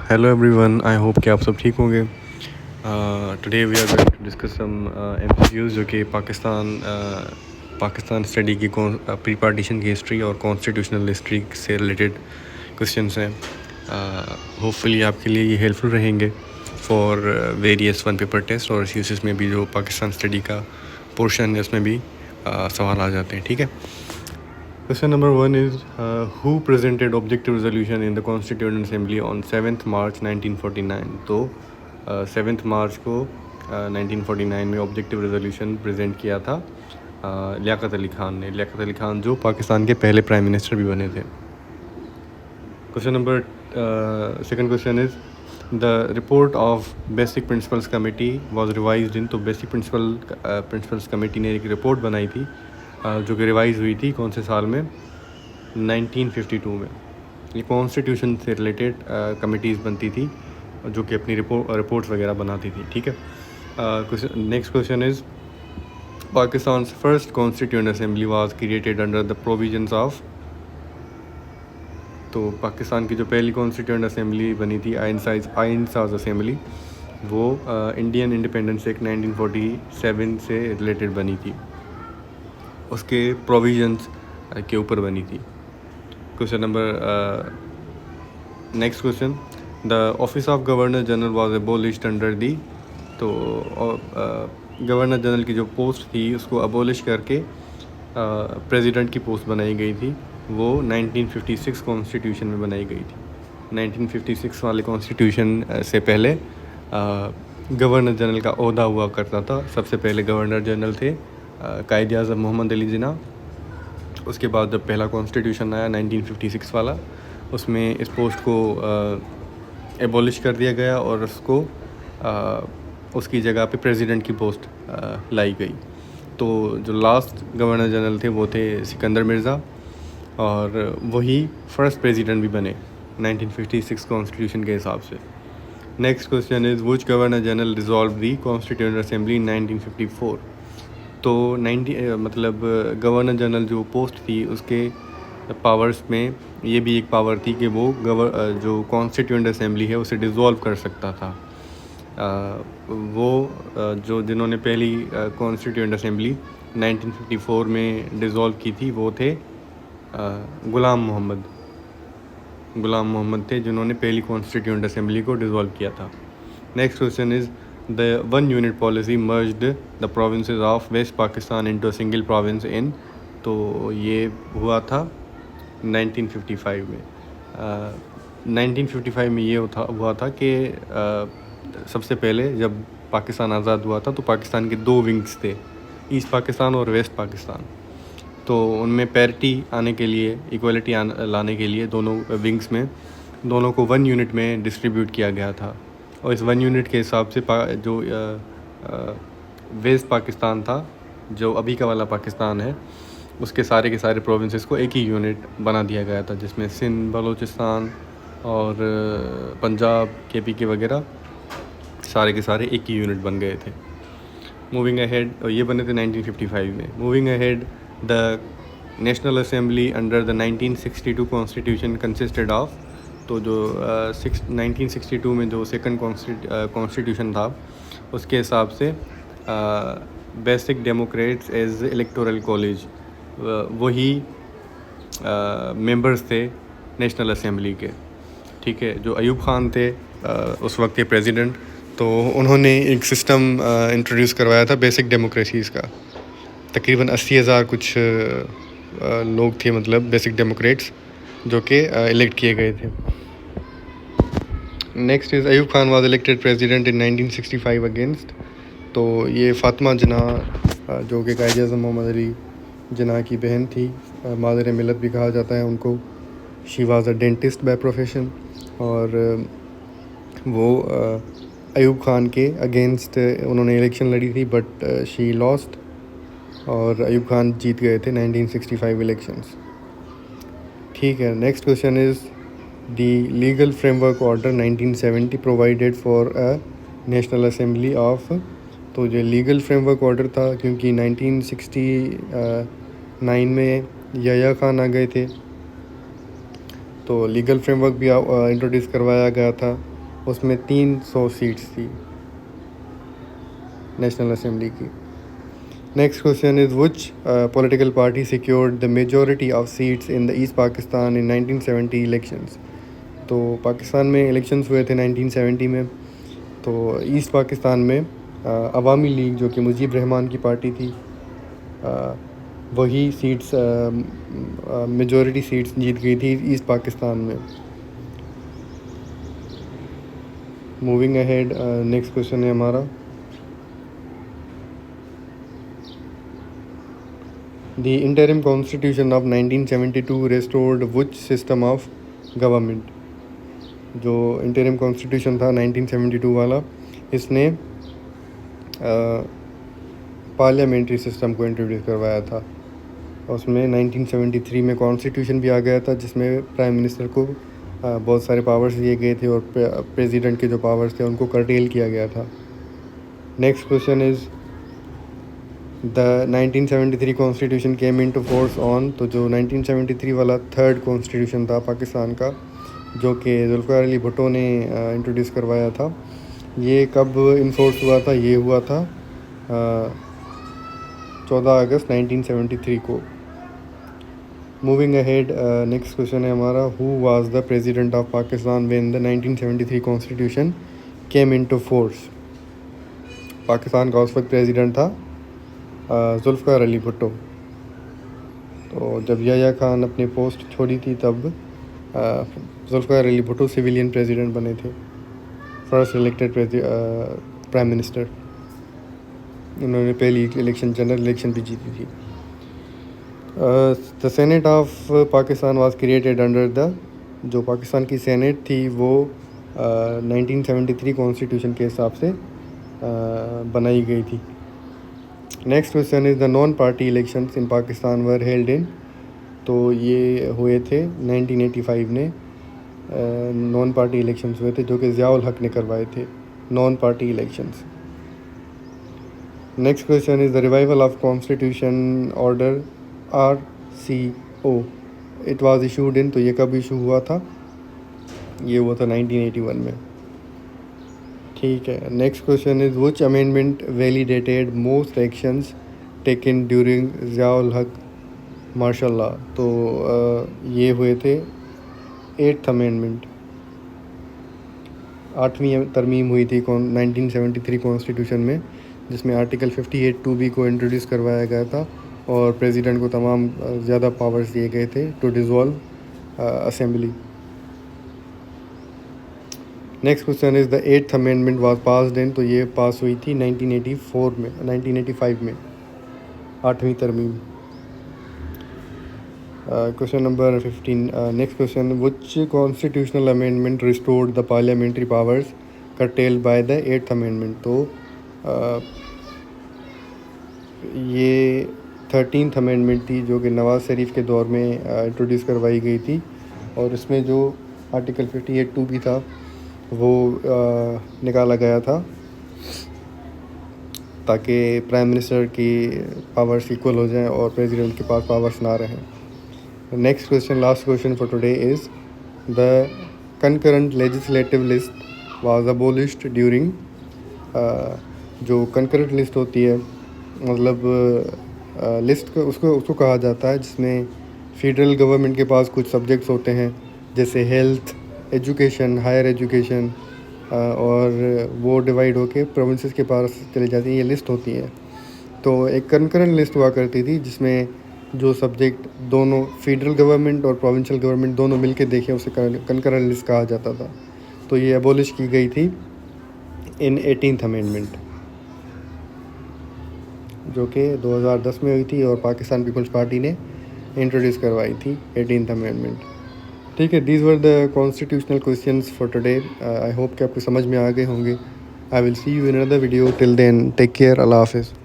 Hello everyone, आई hope कि आप सब ठीक होंगे। Today we are going to discuss some MCQs जो कि पाकिस्तान स्टडी की प्री पार्टीशन की हिस्ट्री और कॉन्स्टिट्यूशनल हिस्ट्री से रिलेटेड क्वेश्चंस हैं। होपफुली आपके लिए ये हेल्पफुल रहेंगे for various one paper test और यूसीएस में भी जो पाकिस्तान स्टडी का पोर्शन है उसमें भी सवाल आ जाते हैं। ठीक है। Question number 1 is who presented objective resolution in the Constituent Assembly on 7th March 1949। तो 7th मार्च को 1949 में ऑब्जेक्टिव रेजोल्यूशन प्रेजेंट किया था लियाकत अली ख़ान ने। लियाकत अली ख़ान जो पाकिस्तान के पहले प्राइम मिनिस्टर भी बने थे। Question number second question is the report of basic principles committee was revised in. तो बेसिक प्रिंसिपल्स कमेटी ने एक रिपोर्ट बनाई थी जो कि रिवाइज़ हुई थी कौन से साल में, 1952 में। ये कॉन्स्टिट्यूशन से रिलेटेड कमिटीज़ बनती थी जो कि अपनी रिपोर्ट्स वगैरह बनाती थी। ठीक है। Next question is Pakistan first constituent assembly was created under the provisions of. तो पाकिस्तान की जो पहली कॉन्स्टिट्यूएंट असेंबली बनी थी आइन साज असेंबली, वो इंडियन इंडिपेंडेंस एक्ट 1947 से रिलेटेड बनी थी, उसके प्रोविजंस के ऊपर बनी थी। Question number next question, the office of governor general was एबोलिश्ड under the. तो गवर्नर जनरल की जो पोस्ट थी उसको अबोलिश करके प्रेसिडेंट की पोस्ट बनाई गई थी। वो 1956 कॉन्स्टिट्यूशन में बनाई गई थी। 1956 वाले कॉन्स्टिट्यूशन से पहले गवर्नर जनरल का ओहदा हुआ करता था। सबसे पहले गवर्नर जनरल थे कायद आज़म मोहम्मद अली जिन्ना। उसके बाद जब पहला कॉन्स्टिट्यूशन आया 1956 वाला, उसमें इस पोस्ट को एबॉलिश कर दिया गया और उसको उसकी जगह पे प्रेसिडेंट की पोस्ट लाई गई। तो जो लास्ट गवर्नर जनरल थे वो थे सिकंदर मिर्ज़ा, और वही फर्स्ट प्रेसिडेंट भी बने 1956 कॉन्स्टिट्यूशन के हिसाब से। Next question is which governor general dissolve the constituent assembly in 1954। तो मतलब गवर्नर जनरल जो पोस्ट थी उसके पावर्स में ये भी एक पावर थी कि वो जो कॉन्स्टिट्यूएंट असेंबली है उसे डिसॉल्व कर सकता था। वो जो जिन्होंने पहली कॉन्स्टिट्यूएंट असेंबली 1954 में डिसॉल्व की थी वो थे गुलाम मोहम्मद थे जिन्होंने पहली कॉन्स्टिट्यूएंट असेंबली को डिसॉल्व किया था। Next question is the one unit policy merged the provinces of west Pakistan into a single province in. तो ये हुआ था 1955 में। 1955 में ये हुआ था कि सबसे पहले जब पाकिस्तान आज़ाद हुआ था तो पाकिस्तान के दो विंग्स थे, ईस्ट पाकिस्तान और वेस्ट पाकिस्तान। तो उनमें पैरिटी आने के लिए, इक्वलिटी लाने के लिए दोनों विंग्स में दोनों को 1 यूनिट में डिस्ट्रीब्यूट किया गया था। और इस 1 यूनिट के हिसाब से जो वेस्ट पाकिस्तान था, जो अभी का वाला पाकिस्तान है, उसके सारे के सारे प्रोविंसेस को एक ही यूनिट बना दिया गया था, जिसमें सिंध, बलूचिस्तान और पंजाब, KPK वगैरह सारे के सारे एक ही यूनिट बन गए थे। मूविंग अहेड, ये बने थे 1955 में। Moving ahead, the national assembly under the 1962 constitution consisted of. तो जो 1962 में जो सेकंड कॉन्स्टिट्यूशन था उसके हिसाब से basic democrats as electoral college, वही मेंबर्स थे नेशनल असेंबली के। ठीक है। जो अयूब ख़ान थे उस वक्त के प्रेसिडेंट, तो उन्होंने एक सिस्टम इंट्रोड्यूस करवाया था बेसिक डेमोक्रेसीज़ का। तकरीबन 80,000 कुछ लोग थे, मतलब बेसिक डेमोक्रेट्स, जो कि इलेक्ट किए गए थे। Next is Ayub Khan was elected president in 1965 against. तो ये फ़ातिमा जिन्ना जो कि कायद आज़म मोहम्मद अली जिन्ना की बहन थी, मादर मिलत भी कहा जाता है उनको। She was a dentist by profession, और वो अयूब ख़ान के अगेंस्ट उन्होंने इलेक्शन लड़ी थी, बट शी लॉस्ट, और अयूब ख़ान जीत गए थे 1965 इलेक्शंस। ठीक है। Next question is the legal framework order 1970 provided for a national assembly of. तो जो लीगल फ्रेमवर्क ऑर्डर था, क्योंकि 1969 में याह्या खान आ गए थे, तो लीगल फ्रेमवर्क भी इंट्रोड्यूस करवाया गया था उसमें 300 सीट्स थी नेशनल असेंबली की। Next question is which political party secured the majority of seats in the east Pakistan in 1970 elections. तो पाकिस्तान में इलेक्शंस हुए थे 1970 में। तो ईस्ट पाकिस्तान में अवामी लीग जो कि मुजीब रहमान की पार्टी थी, वही सीट्स मेजॉरिटी सीट्स जीत गई थी ईस्ट पाकिस्तान में। मूविंग अहेड, नेक्स्ट क्वेश्चन है हमारा, the interim constitution of 1972 restored which system of government. जो इंटरिम कॉन्स्टिट्यूशन था 1972 वाला, इसने पार्लियामेंट्री सिस्टम को इंट्रोड्यूस करवाया था। उसमें 1973 में कॉन्स्टिट्यूशन भी आ गया था जिसमें प्राइम मिनिस्टर को बहुत सारे पावर्स दिए गए थे और प्रेसिडेंट के जो पावर्स थे उनको कर्टेल किया गया था। Next question is the 1973 constitution came into force on. तो जो 1973 वाला थर्ड कॉन्स्टिट्यूशन था पाकिस्तान का, जो कि जुल्फ़िकार अली भुट्टो ने इंट्रोड्यूस करवाया था, ये कब इन्फोर्स हुआ था? ये हुआ था 14 अगस्त 1973 को। मूविंग अहेड, नेक्स्ट क्वेश्चन है हमारा, who was the president of Pakistan when the 1973 constitution came into force. Pakistan का उस वक्त प्रेसिडेंट था जुल्फ़िकार अली भुट्टो। तो जब याह्या खान अपनी पोस्ट छोड़ी थी तब जुल्फ़िकार अली भुट्टो सिविलियन प्रेसिडेंट बने थे, फर्स्ट इलेक्टेड प्राइम मिनिस्टर। उन्होंने पहली इलेक्शन, जनरल इलेक्शन भी जीती थी। The senate of Pakistan was created under the, जो पाकिस्तान की सेनेट थी वो 1973 कॉन्स्टिट्यूशन के हिसाब से बनाई गई थी। Next question is the non party elections in Pakistan were held in. तो ये हुए थे 1985 में, नॉन पार्टी इलेक्शंस हुए थे जो कि ज़ियाउल हक ने करवाए थे, non party elections. Next question is the revival of constitution order RCO, it was issued in. तो ये कब इशू हुआ था? ये हुआ था 1981 में। ठीक है। Next question is which amendment validated most actions taken during Ziaul हक मार्शल लॉ। तो ये हुए थे 8th अमेंडमेंट, 8वीं तरमीम हुई थी 1973 कॉन्स्टिट्यूशन में, जिसमें आर्टिकल 58(2)B को इंट्रोड्यूस करवाया गया था और प्रेसिडेंट को तमाम ज़्यादा पावर्स दिए गए थे to dissolve assembly. Next question is the 8th amendment was passed in. तो ये पास हुई थी 1985 में, 8वीं तरमीम। Question number 15, next question, which constitutional amendment restored the parliamentary powers curtailed by the 8th amendment. तो ये 13th अमेंडमेंट थी जो कि नवाज़ शरीफ के दौर में इंट्रोड्यूस करवाई गई थी, और इसमें जो आर्टिकल 58(2)B था वो निकाला गया था ताकि प्राइम मिनिस्टर की पावर्स इक्वल हो जाएं और प्रेसिडेंट के पास पावर्स ना रहें। Next question, last question for today is the concurrent legislative list was abolished during. जो कंकरेंट लिस्ट होती है, मतलब लिस्ट उसको कहा जाता है जिसमें फेडरल गवर्नमेंट के पास कुछ सब्जेक्ट्स होते हैं जैसे हेल्थ, एजुकेशन, हायर एजुकेशन, और वो डिवाइड होके प्रोविंसेस के पास चले जाती हैं, ये लिस्ट होती है। तो एक कंकरेंट लिस्ट हुआ करती थी जिसमें जो सब्जेक्ट दोनों फेडरल गवर्नमेंट और प्रोविंशियल गवर्नमेंट दोनों मिलके देखें उसे कंकरेंट लिस्ट कहा जाता था। तो ये एबोलिश की गई थी इन 18th अमेंडमेंट, जो कि 2010 में हुई थी और पाकिस्तान पीपल्स पार्टी ने इंट्रोड्यूस करवाई थी 18th अमेंडमेंट। ठीक है, these were the constitutional questions for today. I hope कि आपको समझ में आ गए होंगे। I will see you in another video. Till then take care. अल्लाह हाफिज़।